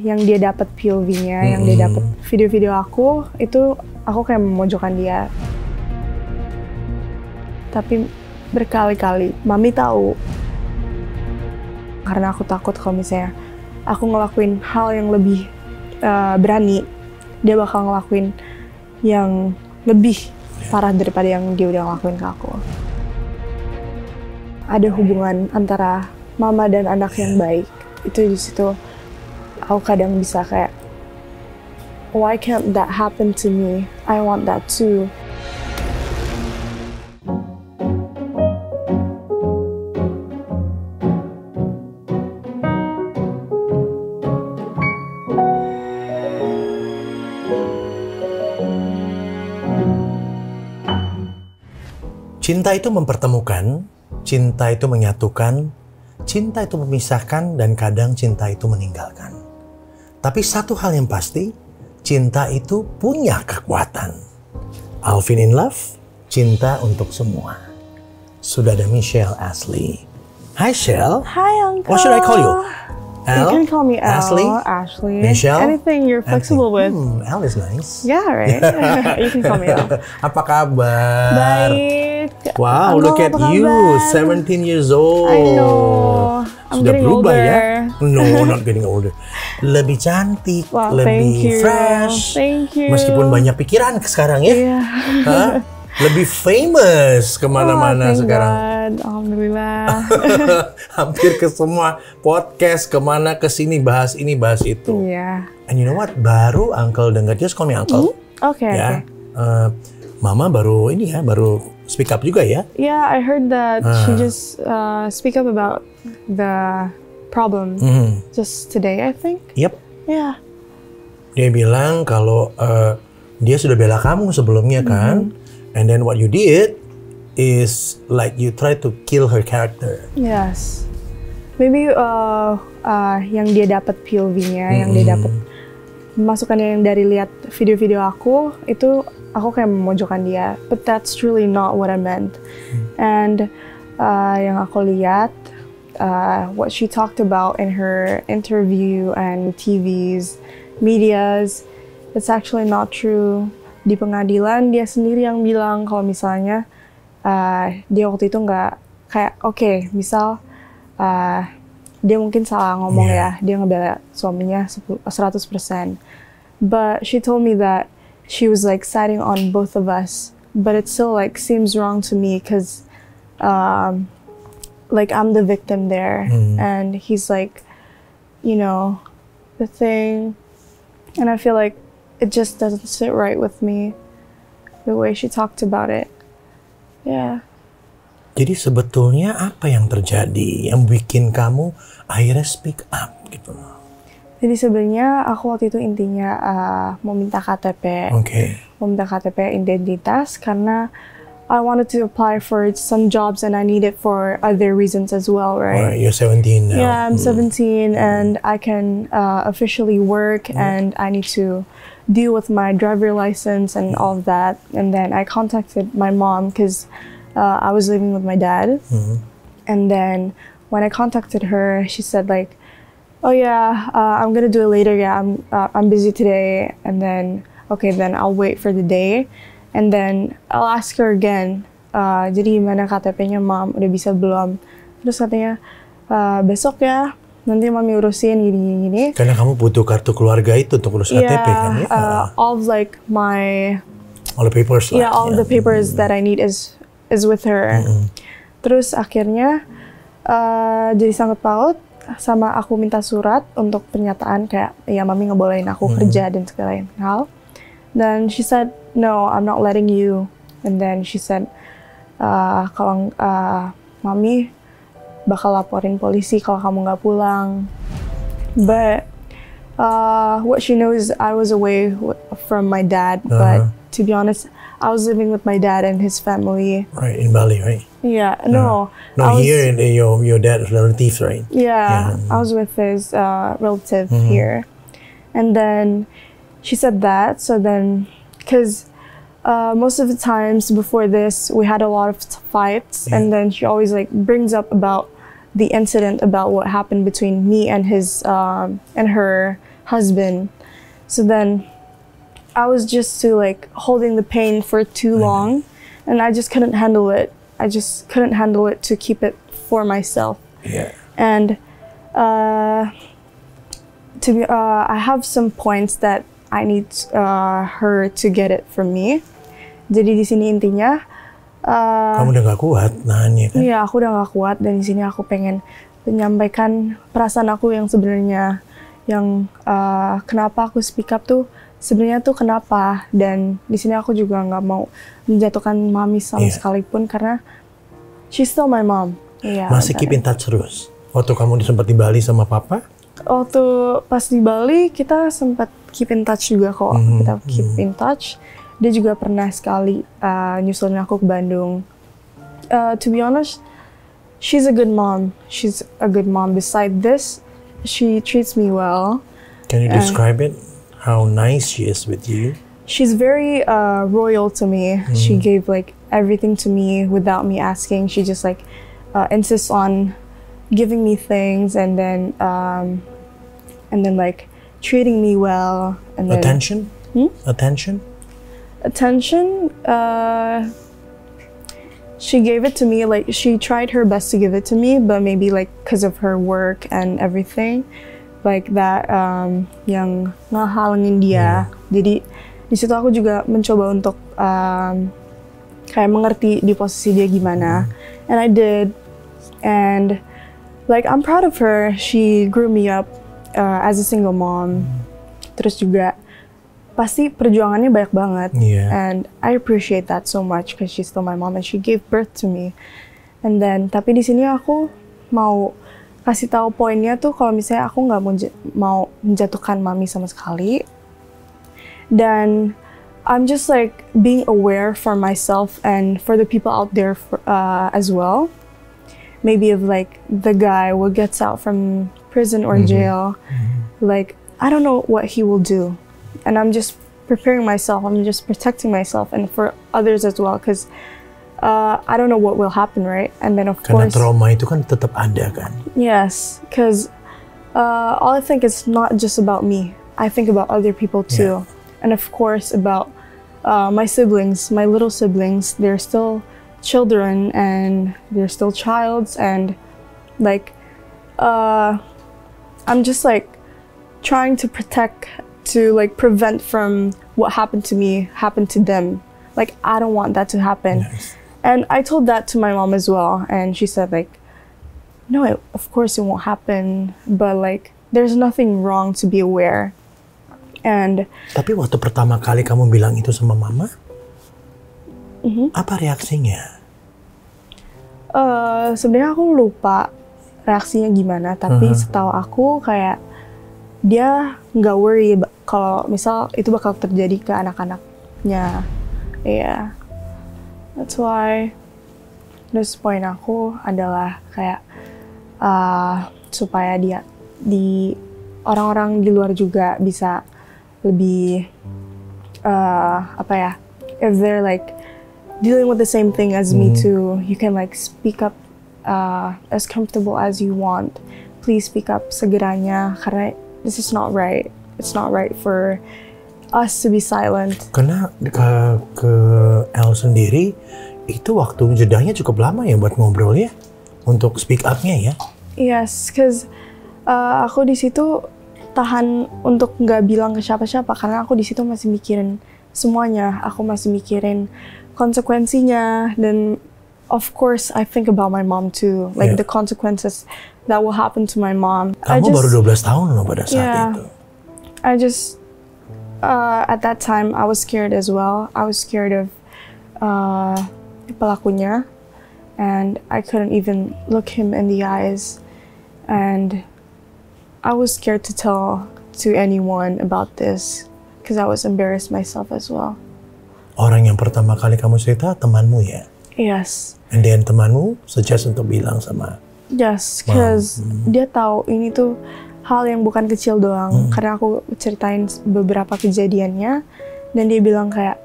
yang dia dapat POV-nya, yang dia dapat video-video aku, itu aku kayak memojokkan dia. Tapi berkali-kali mami tahu, karena aku takut kalau misalnya aku ngelakuin hal yang lebih berani, dia bakal ngelakuin yang lebih parah daripada yang dia udah ngelakuin ke aku. Ada hubungan antara mama dan anak yang baik. Itu di situ aku kadang bisa kayak, why can't that happen to me? I want that too. Cinta itu mempertemukan, cinta itu menyatukan, cinta itu memisahkan, dan kadang cinta itu meninggalkan. Tapi satu hal yang pasti, cinta itu punya kekuatan. Alvin in Love, cinta untuk semua. Sudah ada Michelle Ashley. Hi, Shell. Hi, Uncle. What should I call you? Al? You can call me Al, Ashley, Michelle, anything you're flexible with. Al is nice. Yeah, right. You can call me Al. Apa kabar? Baik. Wow, Uncle, look at you, 17 years old. I know. I'm Sudah getting berubah older. Ya? No, not getting older. Lebih cantik, Wow, thank lebih you. fresh. Thank you. Meskipun banyak pikiran sekarang ya. Yeah. Hah? Lebih famous kemana-mana thank sekarang. God. Alhamdulillah. Hampir ke semua podcast, kemana kesini bahas ini bahas itu. Yeah. And you know what? Baru Uncle dengar, just call me Uncle. Okay. Ya, Okay. Mama baru ini ya, baru speak up juga ya. Yeah, I heard that she just speak up about the problem just today, I think. Yep. Yeah. Dia bilang kalau dia sudah bela kamu sebelumnya kan, and then what you did is like you try to kill her character. Yes. Maybe yang dia dapat POV-nya, yang dia dapat masukannya yang dari lihat video-video aku, itu aku kayak memojokkan dia. But that's truly not what I meant. And yang aku lihat, what she talked about in her interview and TVs, medias, it's actually not true. Di pengadilan dia sendiri yang bilang kalau misalnya dia waktu itu nggak kayak misal dia mungkin salah ngomong ya, dia ngebela suaminya 100%. But she told me that she was like siding on both of us, but it still like seems wrong to me because like I'm the victim there, and he's like, you know, the thing, and I feel like it just doesn't sit right with me, the way she talked about it. Yeah. Jadi sebetulnya apa yang terjadi yang bikin kamu akhirnya speak up gitu loh? Jadi sebenarnya aku waktu itu intinya mau minta KTP, mau minta KTP identitas karena I wanted to apply for some jobs and I need it for other reasons as well, right? Alright, you're 17 now. Yeah, I'm 17 and I can officially work and I need to deal with my driver license and all of that. And then I contacted my mom because I was living with my dad. And then when I contacted her, she said like, oh yeah, I'm gonna do it later. Yeah, I'm busy today. And then, okay, then I'll wait for the day. And then I'll ask her again, jadi gimana KTP-nya Mom, udah bisa belum? Terus katanya, besok ya, nanti Mami urusin gini-gini. Karena kamu butuh kartu keluarga itu untuk urus KTP kan ya? All of like all the papers lah. Yeah, all of the papers that I need is with her. Terus akhirnya jadi sangkut paut sama aku minta surat untuk pernyataan kayak ya Mami ngebolehin aku kerja dan segala hal. Then she said, no, I'm not letting you. And then she said, kalau Mami bakal laporin polisi kalau kamu nggak pulang. But what she knows, I was away from my dad. But to be honest, I was living with my dad and his family. Right, in Bali, right? Yeah, no. No, here in your dad's relatives, right? Yeah, I was with his relative here. And then she said that, so then, because most of the times before this, we had a lot of fights, and then she always like brings up about the incident, about what happened between me and his and her husband. So then I was just too like holding the pain for too long, and I just couldn't handle it. I just couldn't handle it to keep it for myself. Yeah. And I have some points that I need her to get it from me. Jadi di sini intinya kamu udah gak kuat nahannya kan? Iya, aku udah gak kuat, dan di sini aku pengen menyampaikan perasaan aku yang sebenarnya, yang kenapa aku speak up tuh sebenarnya tuh kenapa. Dan di sini aku juga nggak mau menjatuhkan mami sama sekalipun, karena she's still my mom. Iya. Masih keep in touch terus? Waktu kamu sempat di Bali sama papa? Waktu pas di Bali kita sempat keep in touch juga kok. Kita keep in touch. Dia juga pernah sekali nyusulin aku ke Bandung. To be honest, she's a good mom. She's a good mom. Beside this, she treats me well. Can you describe it? How nice she is with you? She's very royal to me. She gave like everything to me without me asking. She just like insists on giving me things, and then like treating me well. And then, attention? Attention? Attention, she gave it to me, like she tried her best to give it to me, but maybe like because of her work and everything, like that yang ngehalangin dia. Jadi di situ aku juga mencoba untuk kayak mengerti di posisi dia gimana, and I did, and like I'm proud of her. She grew me up as a single mom. Terus juga pasti perjuangannya banyak banget, and I appreciate that so much because she's still my mom and she gave birth to me. And then tapi di sini aku mau kasih tahu poinnya tuh kalau misalnya aku nggak mau menjatuhkan mami sama sekali, dan I'm just like being aware for myself and for the people out there as well. Maybe if like the guy who gets out from prison or jail, like I don't know what he will do. And I'm just preparing myself, I'm just protecting myself and for others as well, because I don't know what will happen, right? And then of Karena course, trauma itu kan tetap ada kan? Yes, because all I think is not just about me. I think about other people too. And of course about my siblings, my little siblings. They're still children and they're still childs, and like I'm just like trying to prevent from what happened to me happen to them. Like I don't want that to happen. And I told that to my mom as well, and she said like, no, of course it won't happen, but like there's nothing wrong to be aware. And tapi waktu pertama kali kamu bilang itu sama mama, apa reaksinya? Sebenarnya aku lupa reaksinya gimana, tapi setahu aku kayak dia nggak worry kalau misal itu bakal terjadi ke anak-anaknya. Yeah, that's why this point aku adalah kayak supaya orang-orang di luar juga bisa lebih if they're like dealing with the same thing as me too, you can like speak up as comfortable as you want. Please speak up segeranya, karena this is not right. It's not right for us to be silent. Karena ke El sendiri itu waktu jedanya cukup lama ya buat ngobrol ya, untuk speak up-nya ya. Yes, because aku di situ tahan untuk nggak bilang ke siapa-siapa, karena aku di situ masih mikirin semuanya. Aku masih mikirin konsekuensinya, dan of course I think about my mom too, like the consequences that will happen to my mom. Kamu baru 12 tahun loh pada saat itu. I just at that time I was scared as well. I was scared of pelakunya, and I couldn't even look him in the eyes, and I was scared to tell to anyone about this because I was embarrassed myself as well. Orang yang pertama kali kamu cerita temanmu ya? Yes. And then temanmu suggest untuk bilang sama? Yes, because dia tahu ini tuh hal yang bukan kecil doang. Karena aku ceritain beberapa kejadiannya, dan dia bilang kayak,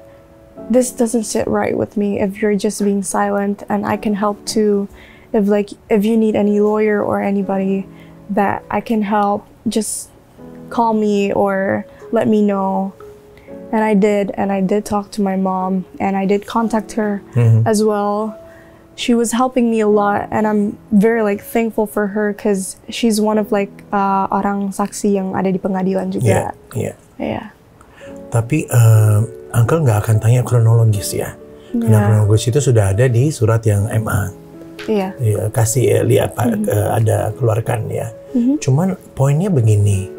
this doesn't sit right with me if you're just being silent, and I can help too. If you need any lawyer or anybody that I can help, just call me or let me know. And I did talk to my mom, and I did contact her as well. She was helping me a lot, and I'm very like thankful for her because she's one of like orang saksi yang ada di pengadilan juga. Yeah. Tapi Uncle nggak akan tanya kronologis ya, karena kronologis itu sudah ada di surat yang MA. Iya. Kasih lihat ada keluarkan ya. Cuman poinnya begini,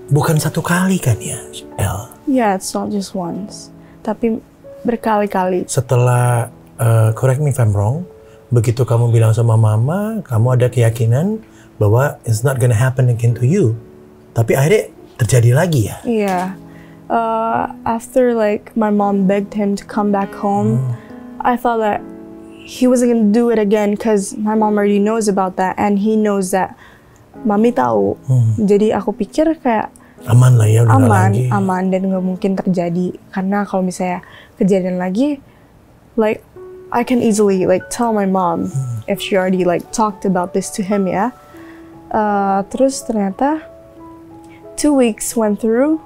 bukan satu kali kan ya, El? Yeah, it's not just once, tapi berkali-kali. Setelah correct me if I'm wrong, begitu kamu bilang sama mama, kamu ada keyakinan bahwa it's not gonna happen again to you. Tapi akhirnya terjadi lagi ya? Yeah. After like my mom begged him to come back home, I thought that he wasn't gonna do it again because my mom already knows about that and he knows that mami tahu. Jadi aku pikir kayak aman lah ya, aman dan nggak mungkin terjadi, karena kalau misalnya kejadian lagi, like I can easily like tell my mom if she already like talked about this to him ya. Terus ternyata 2 weeks went through,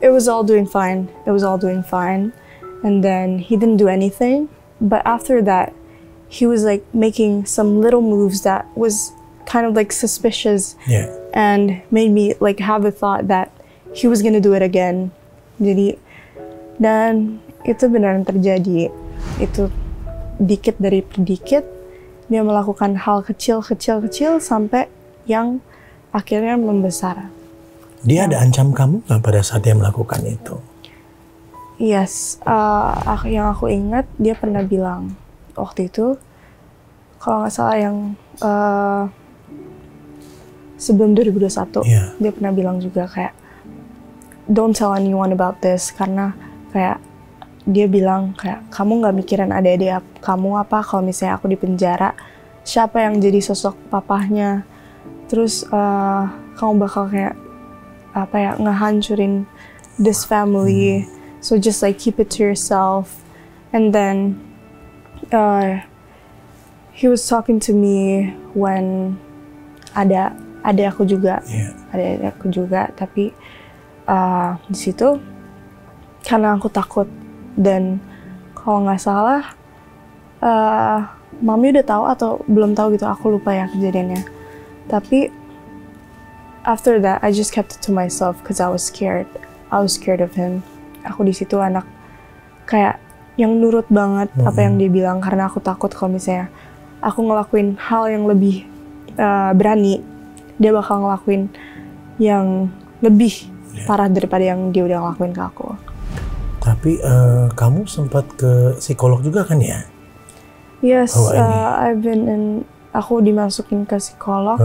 it was all doing fine. And then he didn't do anything. But after that, he was like making some little moves that was kind of like suspicious. Yeah. And made me like have a thought that he was gonna do it again. Jadi, dan itu beneran terjadi. Itu dikit dari dikit, dia melakukan hal kecil sampai yang akhirnya membesar. Dia ada ancam kamu nggak pada saat dia melakukan itu? Yes, yang aku ingat dia pernah bilang waktu itu, kalau nggak salah yang sebelum 2021, dia pernah bilang juga kayak don't tell anyone about this, karena kayak dia bilang kayak kamu nggak mikirin adik-adik kamu apa kalau misalnya aku di penjara, siapa yang jadi sosok papahnya, terus kamu bakal kayak apa ya, ngehancurin this family, so just like keep it to yourself. And then he was talking to me when ada aku juga, ada aku juga, tapi di situ karena aku takut, dan kalau nggak salah mami udah tahu atau belum tahu gitu, aku lupa ya kejadiannya. Tapi after that I just kept it to myself because I was scared of him. Aku di situ anak kayak yang nurut banget apa yang dia bilang, karena aku takut kalau misalnya aku ngelakuin hal yang lebih berani, dia bakal ngelakuin yang lebih parah daripada yang dia udah ngelakuin ke aku. Tapi kamu sempat ke psikolog juga kan ya? Yes, aku dimasukin ke psikolog.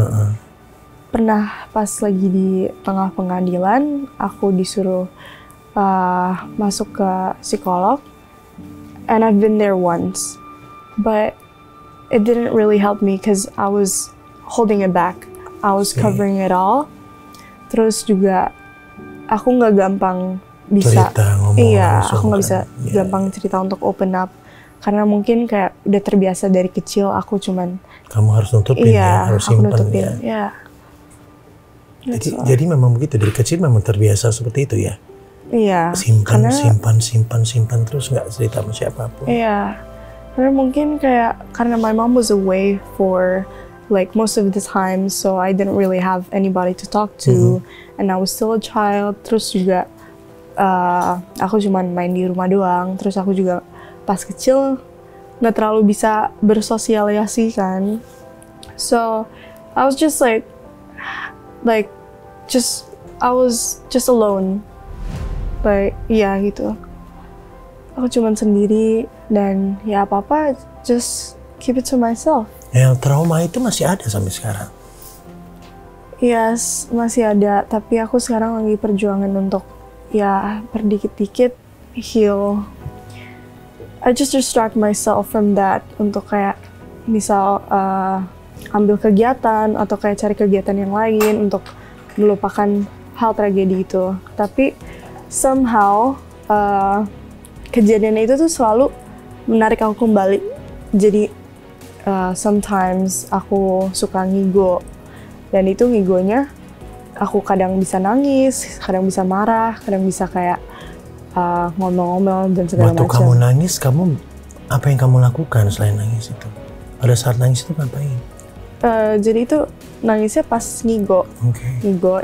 Pernah pas lagi di tengah pengadilan, aku disuruh masuk ke psikolog. And I've been there once, but it didn't really help me because I was holding it back. I was covering it all. Terus juga aku nggak gampang bisa aku nggak bisa gampang cerita untuk open up, karena mungkin kayak udah terbiasa dari kecil aku cuman kamu harus nutupin harus simpan ya. Jadi memang begitu, dari kecil memang terbiasa seperti itu ya. Iya. Simpan terus nggak cerita sama siapapun. Iya. Karena mungkin kayak karena my mom was away for like most of the time, so I didn't really have anybody to talk to, and I was still a child. Terus juga aku cuman main di rumah doang. Terus aku juga pas kecil nggak terlalu bisa bersosialisasi kan. So I was just I was just alone. Iya gitu. Aku cuman sendiri dan ya apa-apa just keep it to myself. Trauma itu masih ada sampai sekarang? Yes, masih ada. Tapi aku sekarang lagi perjuangan untuk ya berdikit-dikit heal. I just distract myself from that, untuk kayak misal ambil kegiatan atau kayak cari kegiatan yang lain untuk melupakan hal tragedi itu. Tapi somehow kejadian itu tuh selalu menarik aku kembali. Jadi sometimes aku suka ngigo, dan itu ngigonya aku kadang bisa nangis, kadang bisa marah, kadang bisa kayak ngomong-ngomong dan segala macam. Waktu kamu nangis, apa yang kamu lakukan selain nangis itu? Pada saat nangis itu ngapain? Jadi itu nangisnya pas ngigo,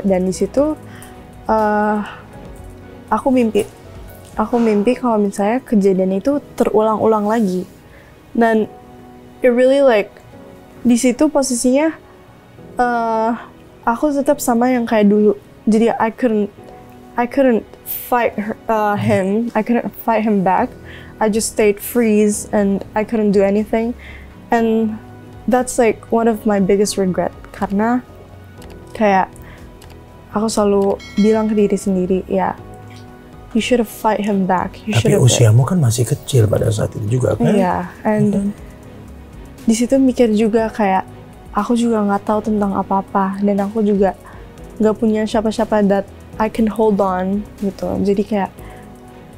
dan di situ aku mimpi kalau misalnya kejadian itu terulang-ulang lagi, dan it really like di situ posisinya aku tetap sama yang kayak dulu. Jadi I couldn't fight him. I couldn't fight him back. I just stayed freeze and I couldn't do anything. And that's like one of my biggest regret, karena kayak aku selalu bilang ke diri sendiri, ya, you should have fight him back. Tapi usiamu kan masih kecil pada saat itu juga kan? Iya, and di situ mikir juga kayak aku juga nggak tahu tentang apa-apa, dan aku juga nggak punya siapa-siapa that I can hold on gitu. Jadi kayak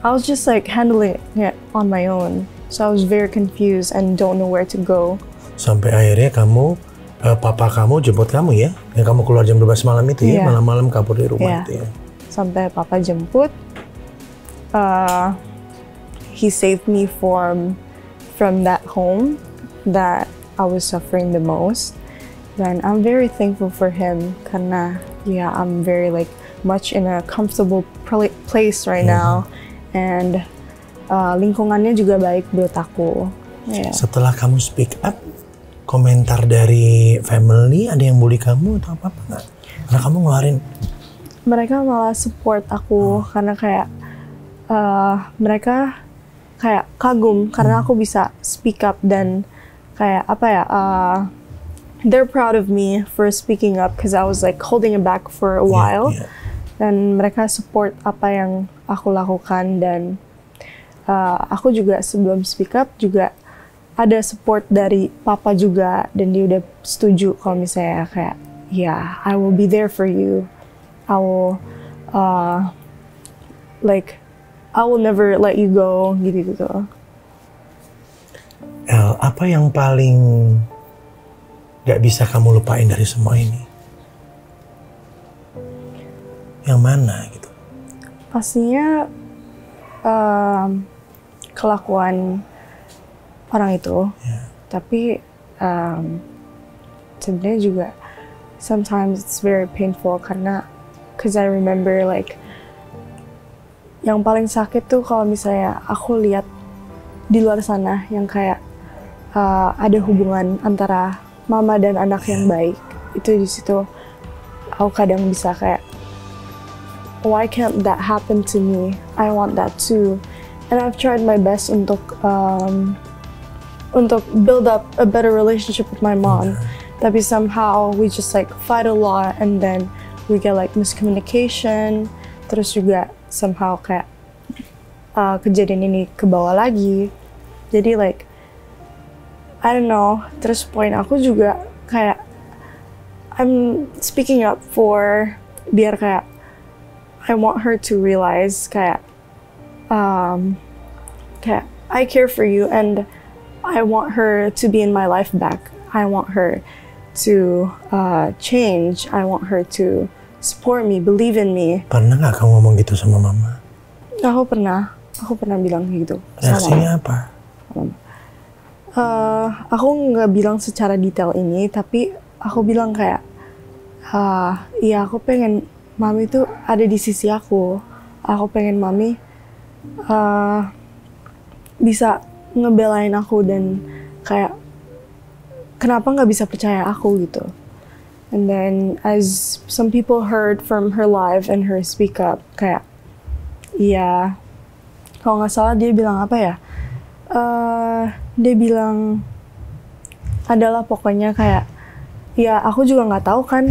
I was just like handling it on my own, so I was very confused and don't know where to go. Sampai akhirnya papa kamu jemput kamu ya? Yang kamu keluar jam 12 malam itu ya? Malam-malam kabur dari rumah itu ya? Sampai papa jemput, he saved me from that home that I was suffering the most. Dan I'm very thankful for him, karena I'm very like much in a comfortable place right now, and lingkungannya juga baik buat aku. Setelah kamu speak up, komentar dari family ada yang bully kamu atau apa nggak? Karena kamu ngeluarin. Mereka malah support aku, karena kayak mereka kayak kagum karena aku bisa speak up, dan kayak apa ya, they're proud of me for speaking up because I was like holding it back for a while. Dan mereka support apa yang aku lakukan, dan aku juga sebelum speak up juga ada support dari papa juga, dan dia udah setuju kalau misalnya kayak I will be there for you, I will I will never let you go gitu. El, apa yang paling gak bisa kamu lupain dari semua ini? Yang mana gitu? Pastinya kelakuan orang itu, tapi sebenarnya juga sometimes it's very painful, karena cause I remember like yang paling sakit tuh kalau misalnya aku lihat di luar sana yang kayak ada hubungan antara mama dan anak yang baik. Itu di situ aku kadang bisa kayak, why can't that happen to me? I want that too. And I've tried my best untuk build up a better relationship with my mom. Tapi somehow we just like fight a lot, and then we get like miscommunication. Terus juga somehow kayak kejadian ini ke bawah lagi. Jadi like I don't know. Terus poin aku juga kayak I'm speaking up for biar kayak I want her to realize kayak I care for you, and I want her to be in my life back. I want her to change. I want her to support me, believe in me. Pernah nggak kamu ngomong gitu sama mama? Aku pernah bilang gitu. Reaksinya apa? Aku nggak bilang secara detail ini, tapi aku bilang kayak, iya aku pengen mami tuh ada di sisi aku. Aku pengen mami bisa ngebelain aku, dan kayak kenapa nggak bisa percaya aku gitu. And then as some people heard from her live and her speak up, kayak kalau nggak salah dia bilang apa ya, dia bilang adalah pokoknya kayak aku juga nggak tahu kan,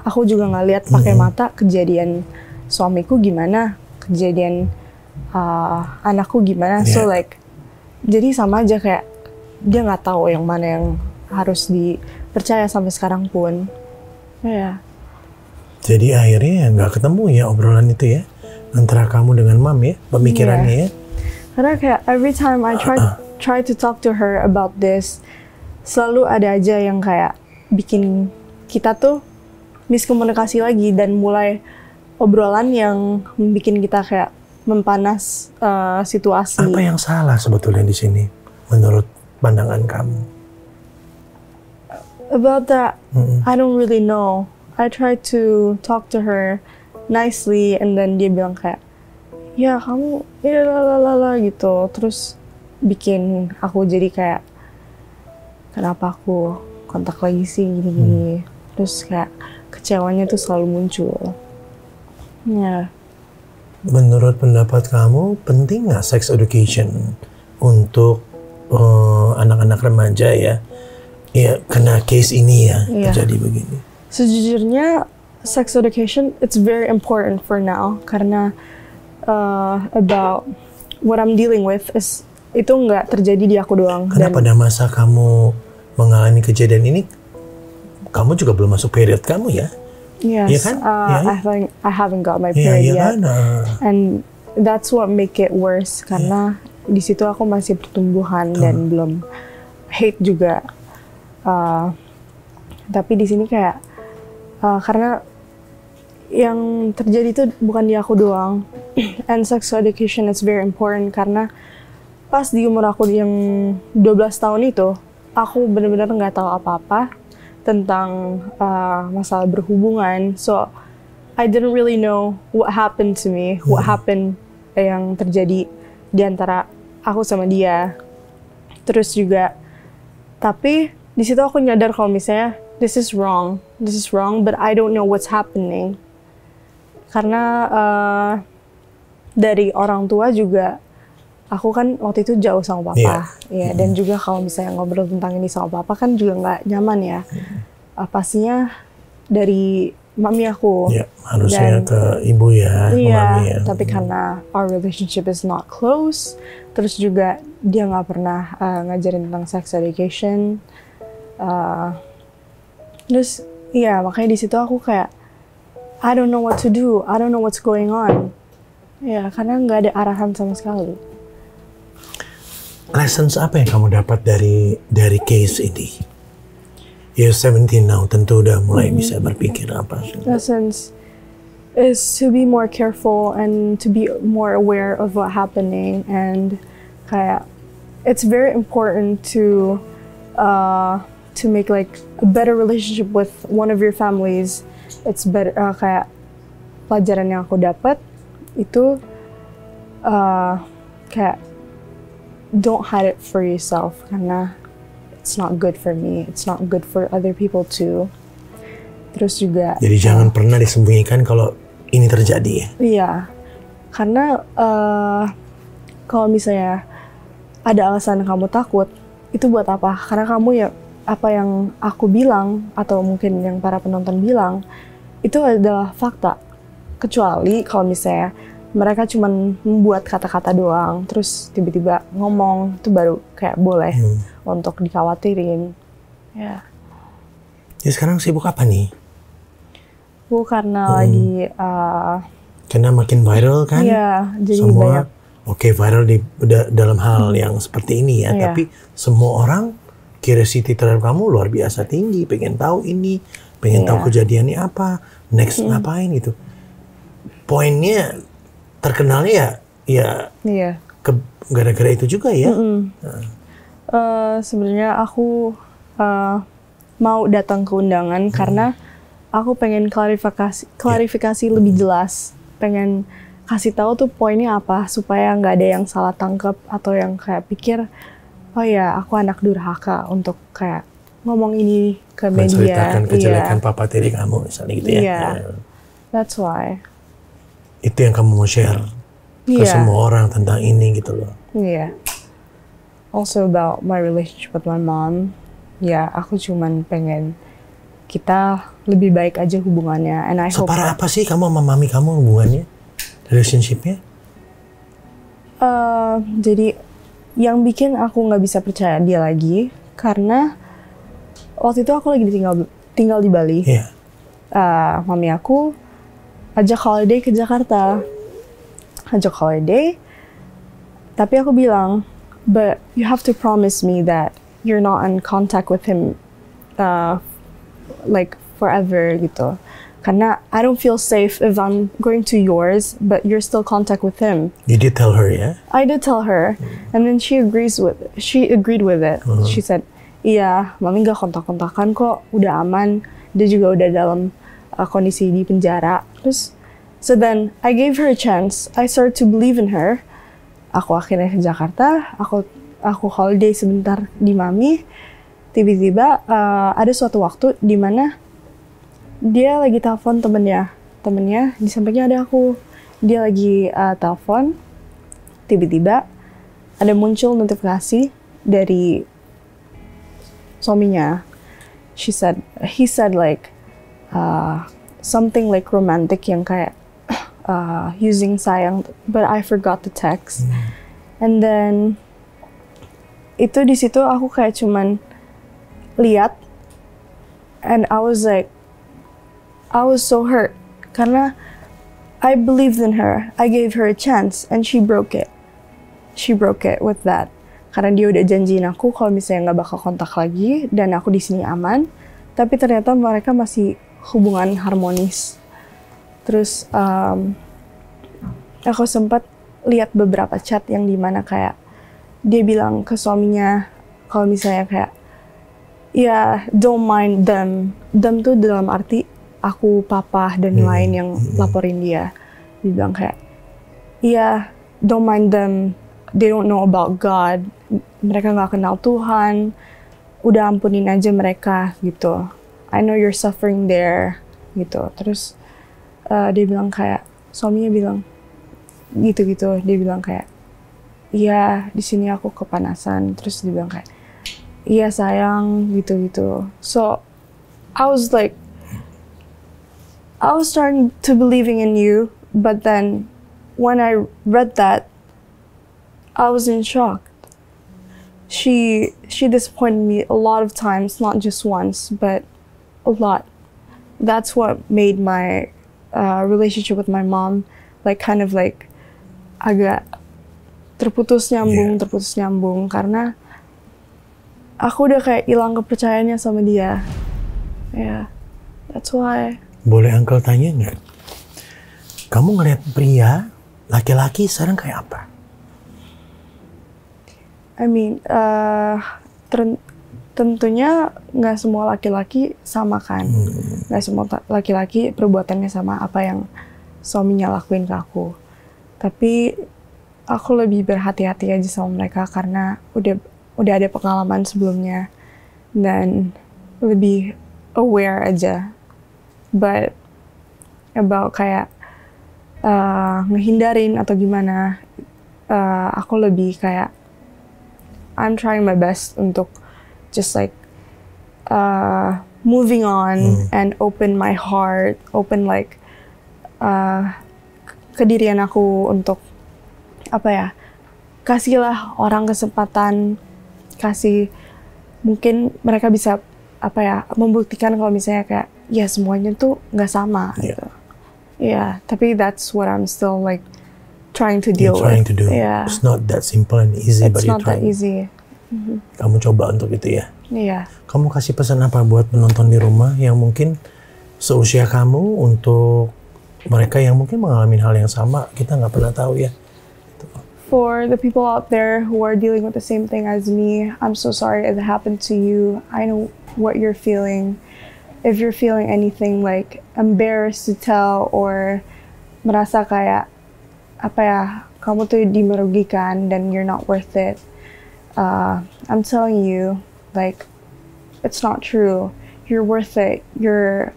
aku juga nggak lihat pakai mata kejadian suamiku gimana, kejadian anakku gimana. So like jadi sama aja, kayak dia nggak tahu yang mana yang harus dipercaya sampai sekarang pun. Jadi akhirnya nggak ketemu ya obrolan itu ya antara kamu dengan mam ya, pemikirannya ya. Karena kayak every time I try to talk to her about this, selalu ada aja yang kayak bikin kita tuh miskomunikasi lagi dan mulai obrolan yang bikin kita kayak mempanas situasi. Apa yang salah sebetulnya di sini menurut pandangan kamu? About that, I don't really know. I tried to talk to her nicely, and then dia bilang kayak, ya kamu ya lalala gitu. Terus bikin aku jadi kayak, kenapa aku kontak lagi sih gini-gini. Terus kayak kecewanya tuh selalu muncul. Ya. Menurut pendapat kamu, penting nggak sex education untuk anak-anak remaja ya? Ya, kena case ini ya, terjadi begini. Sejujurnya, sex education it's very important for now karena about what I'm dealing with is itu nggak terjadi di aku doang. Karena pada masa kamu mengalami kejadian ini, kamu juga belum masuk period kamu ya? Yes, ya kan? I haven't got my period yet, kan? And that's what make it worse karena di situ aku masih pertumbuhan dan belum hate juga. Tapi di sini kayak karena yang terjadi itu bukan di aku doang, and sex education is very important karena pas di umur aku yang 12 tahun itu aku benar-benar nggak tahu apa-apa tentang masalah berhubungan, so I didn't really know what happened to me, what happened yang terjadi di antara aku sama dia. Terus juga, tapi di situ aku nyadar kalau misalnya this is wrong, but I don't know what's happening. Karena dari orang tua juga, aku kan waktu itu jauh sama papa, dan juga kalau misalnya ngobrol tentang ini sama papa kan juga nggak nyaman ya. Pastinya dari mami aku. Harusnya ke ibu ya, mami ya. Tapi karena our relationship is not close, terus juga dia nggak pernah ngajarin tentang sex education. Terus makanya di situ aku kayak I don't know what to do, I don't know what's going on. Karena nggak ada arahan sama sekali. Lessons apa yang kamu dapat dari case ini? You're 17 now, tentu udah mulai bisa berpikir apa. Lessons is to be more careful and to be more aware of what's happening, and kayak it's very important to make like a better relationship with one of your families. It's better kayak pelajaran yang aku dapat itu kayak don't hide it for yourself karena it's not good for me, it's not good for other people too. Terus juga jadi jangan pernah disembunyikan kalau ini terjadi ya. Iya, karena kalau misalnya ada alasan kamu takut, itu buat apa? Karena kamu ya apa yang aku bilang atau mungkin yang para penonton bilang itu adalah fakta. Kecuali kalau misalnya mereka cuma membuat kata-kata doang, terus tiba-tiba ngomong, itu baru kayak boleh untuk dikhawatirin. Ya. Jadi sekarang sibuk apa nih? Karena lagi karena makin viral kan? Iya, jadi semua banyak. Oke, viral dalam hal yang seperti ini ya, tapi semua orang curiosity terhadap kamu luar biasa tinggi, pengen tahu ini, pengen tahu kejadiannya apa, next ngapain gitu. Poinnya terkenalnya ya gara-gara itu juga ya. Sebenarnya aku mau datang ke undangan karena aku pengen klarifikasi lebih jelas, pengen kasih tahu tuh poinnya apa supaya nggak ada yang salah tangkap atau yang kayak pikir oh ya aku anak durhaka untuk kayak ngomong ini ke media. Menceritakan kejelekan papa tiri kamu misalnya gitu ya. That's why. Itu yang kamu mau share ke semua orang tentang ini gitu loh. Also about my relationship with my mom. Aku cuman pengen kita lebih baik aja hubungannya. And I hope. Separah apa sih kamu sama mami kamu hubungannya? Relationship-nya? Jadi yang bikin aku nggak bisa percaya dia lagi karena waktu itu aku lagi tinggal di Bali. Mami aku ajak holiday ke Jakarta. Tapi aku bilang, but you have to promise me that you're not in contact with him like forever gitu. Karena I don't feel safe if I'm going to yours, but you're still contact with him. You did tell her, ya? I did tell her, and then she agreed with it. She said, iya, mami gak kontak-kontakan kok, udah aman. Dia juga udah dalam kondisi di penjara. Terus, so then I gave her a chance. I started to believe in her. Aku akhirnya ke Jakarta. Aku holiday sebentar di mami. Tiba-tiba ada suatu waktu di mana dia lagi telepon temennya di sampingnya ada aku. Dia lagi telepon, tiba-tiba ada muncul notifikasi dari suaminya. He said like something like romantic yang kayak using sayang, but I forgot the text. And then itu di situ aku kayak cuman lihat, and I was so hurt karena I believed in her. I gave her a chance and she broke it. She broke it with that. Karena dia udah janjiin aku kalau misalnya nggak bakal kontak lagi dan aku di sini aman. Tapi ternyata mereka masih hubungan harmonis. Terus aku sempat lihat beberapa chat yang dimana kayak dia bilang ke suaminya kalau misalnya kayak ya don't mind them. Them tuh dalam arti aku, papa, dan lain yang laporin dia. Dia bilang kayak, iya, don't mind them. They don't know about God. Mereka nggak kenal Tuhan. Udah ampunin aja mereka, gitu. I know you're suffering there, gitu. Terus dia bilang kayak, suaminya bilang, gitu-gitu. Dia bilang kayak, iya, di sini aku kepanasan. Terus dia bilang kayak, iya sayang, gitu-gitu. So, I was starting to believing in you, but then when I read that, I was in shock. She disappointed me a lot of times, not just once, but a lot. That's what made my relationship with my mom kind of agak terputus nyambung karena aku udah kayak hilang kepercayaannya sama dia. Yeah, that's why. Boleh Uncle tanya nggak? Kamu ngeliat pria, laki-laki sekarang kayak apa? I mean, tentunya nggak semua laki-laki sama kan. Nggak semua laki-laki perbuatannya sama apa yang suaminya lakuin ke aku. Tapi aku lebih berhati-hati aja sama mereka karena udah ada pengalaman sebelumnya. Dan lebih aware aja. But about kayak ngehindarin atau gimana, aku lebih kayak I'm trying my best untuk just moving on and open my heart, open kedirian aku untuk kasihlah orang kesempatan, kasih mungkin mereka bisa membuktikan kalau misalnya kayak ya semuanya tuh nggak sama gitu. Yeah, tapi that's what I'm still trying to deal with. Trying to do. Yeah. It's not that simple and easy, but you're trying. It's not that easy. Kamu coba untuk itu ya. Iya. Kamu kasih pesan apa buat penonton di rumah yang mungkin seusia kamu, untuk mereka yang mungkin mengalami hal yang sama, kita nggak pernah tahu ya. For the people out there who are dealing with the same thing as me, I'm so sorry it happened to you. I know what you're feeling. If you're feeling anything embarrassed to tell or merasa kayak kamu tuh dimerugikan dan you're not worth it, I'm telling you, it's not true. You're worth it. You're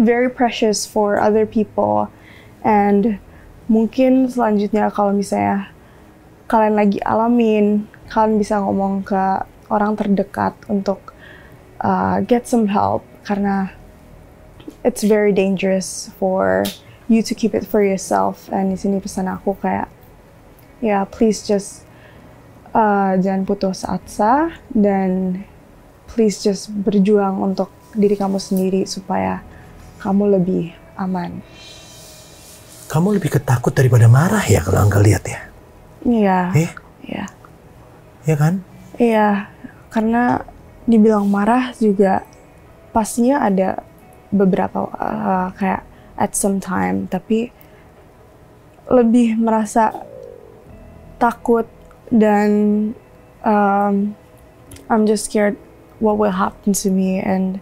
very precious for other people. And mungkin selanjutnya kalau misalnya kalian lagi alamin, kalian bisa ngomong ke orang terdekat untuk get some help. Karena it's very dangerous for you to keep it for yourself. And di sini pesan aku kayak, please just jangan putus asa dan please just berjuang untuk diri kamu sendiri supaya kamu lebih aman. Kamu lebih ketakut daripada marah ya kalau Angga lihat ya? Iya. Iya. Iya kan? Iya, karena dibilang marah juga pastinya ada beberapa kayak at some time, tapi lebih merasa takut dan I'm just scared what will happen to me, and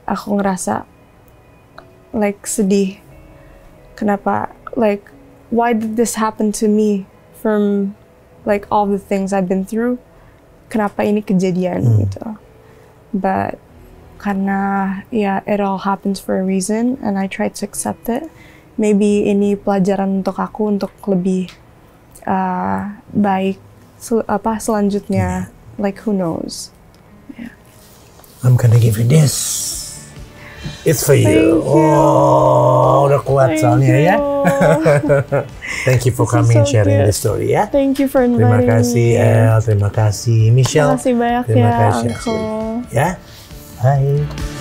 aku ngerasa like sedih. Kenapa, like why did this happen to me from like all the things I've been through? Kenapa ini kejadian gitu? But karena ya it all happens for a reason, and I try to accept it. Maybe ini pelajaran untuk aku untuk lebih baik selanjutnya. Like who knows? Yeah. I'm gonna give you this. It's for you. Oh, udah kuat soalnya ya. Thank you for coming and sharing the story ya. Thank you for inviting me. Terima kasih El, terima kasih Michelle. Terima kasih banyak terima ya, kasih Uncle. Ya. Bye.